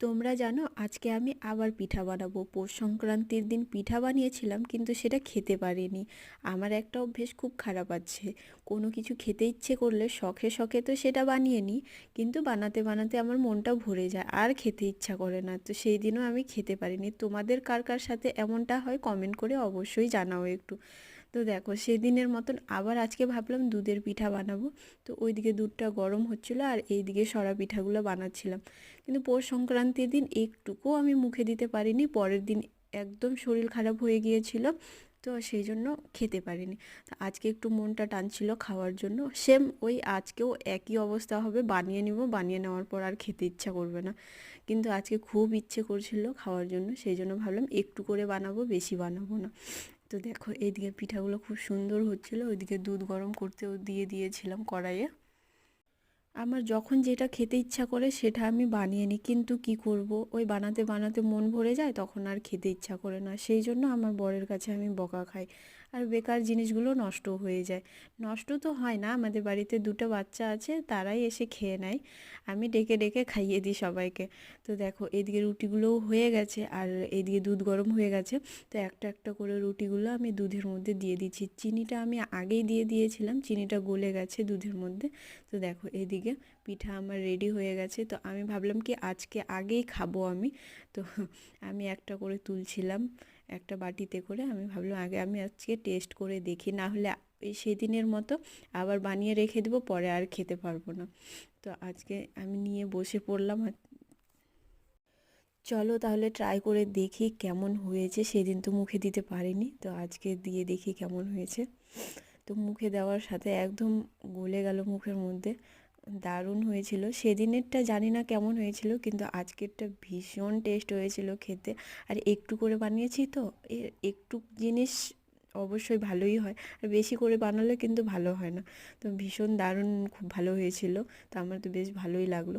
তোমরা জানো আজকে আমি আবার পিঠা বানাবো। পৌষ সংক্রান্তির দিন পিঠা বানিয়েছিলাম কিন্তু সেটা খেতে পারিনি। আমার একটা অভ্যেস খুব খারাপ আছে, কোনো কিছু খেতে ইচ্ছে করলে শখে শখে তো সেটা বানিয়ে নিই, কিন্তু বানাতে বানাতে আমার মনটা ভরে যায় আর খেতে ইচ্ছা করে না, তো সেই দিনও আমি খেতে পারিনি। তোমাদের কার কার সাথে এমনটা হয় কমেন্ট করে অবশ্যই জানাও একটু। তো দেখো সেদিনের মতন আবার আজকে ভাবলাম দুধের পিঠা বানাবো। তো ওইদিকে দুধটা গরম হচ্ছিলো আর এইদিকে সরা পিঠাগুলো বানাচ্ছিলাম। কিন্তু পৌষ সংক্রান্তির দিন একটুকুও আমি মুখে দিতে পারিনি, পরের দিন একদম শরীর খারাপ হয়ে গিয়েছিল, তো সেই জন্য খেতে পারিনি। তো আজকে একটু মনটা টানছিল খাওয়ার জন্য, সেম ওই আজকেও একই অবস্থা হবে, বানিয়ে নিব, বানিয়ে নেওয়ার পর আর খেতে ইচ্ছা করবে না। কিন্তু আজকে খুব ইচ্ছে করছিল খাওয়ার জন্য, সেই জন্য ভাবলাম একটু করে বানাবো, বেশি বানাবো না। তো দেখো এইদিকে পিঠাগুলো খুব সুন্দর হচ্ছিলো, ওইদিকে দুধ গরম করতেও দিয়ে দিয়েছিলাম কড়াইয়ে। আমার যখন যেটা খেতে ইচ্ছা করে সেটা আমি বানিয়ে নিই, কিন্তু কি করব, ওই বানাতে বানাতে মন ভরে যায়, তখন আর খেতে ইচ্ছা করে না, সেই জন্য আমার বরের কাছে আমি বকা খাই। আর বেকার জিনিসগুলো নষ্ট হয়ে যায়। নষ্ট তো হয় না, আমাদের বাড়িতে দুটো বাচ্চা আছে, তারাই এসে খেয়ে নেয়, আমি ডেকে ডেকে খাইয়ে দিই সবাইকে। তো দেখো এদিকে রুটিগুলোও হয়ে গেছে আর এদিকে দুধ গরম হয়ে গেছে। তো একটা একটা করে রুটিগুলো আমি দুধের মধ্যে দিয়ে দিচ্ছি, চিনিটা আমি আগেই দিয়ে দিয়েছিলাম, চিনিটা গলে গেছে দুধের মধ্যে। তো দেখো এদিকে পিঠা আমার রেডি হয়ে গেছে, তো আমি ভাবলাম কি আজকে আগেই খাবো আমি। তো আমি একটা করে তুলছিলাম একটা বাটিতে করে, আমি ভাবলাম আগে আমি আজকে টেস্ট করে দেখি, না হলে এই সেদিনের মতো আবার বানিয়ে রেখে দেবো, পরে আর খেতে পারবো না। তো আজকে আমি নিয়ে বসে পড়লাম। চলো তাহলে ট্রাই করে দেখি কেমন হয়েছে, সেদিন তো মুখে দিতে পারিনি, তো আজকে দিয়ে দেখি কেমন হয়েছে। তো মুখে দেওয়ার সাথে একদম গলে গেল মুখের মধ্যে, দারুণ হয়েছিল। সেদিনেরটা জানি না কেমন হয়েছিল, কিন্তু আজকেরটা ভীষণ টেস্ট হয়েছিল খেতে। আর একটু করে বানিয়েছি তো, একটু জিনিস অবশ্যই ভালোই হয়, আর বেশি করে বানালে কিন্তু ভালো হয় না। তো ভীষণ দারুণ, খুব ভালো হয়েছিল, তো আমার তো বেশ ভালোই লাগলো।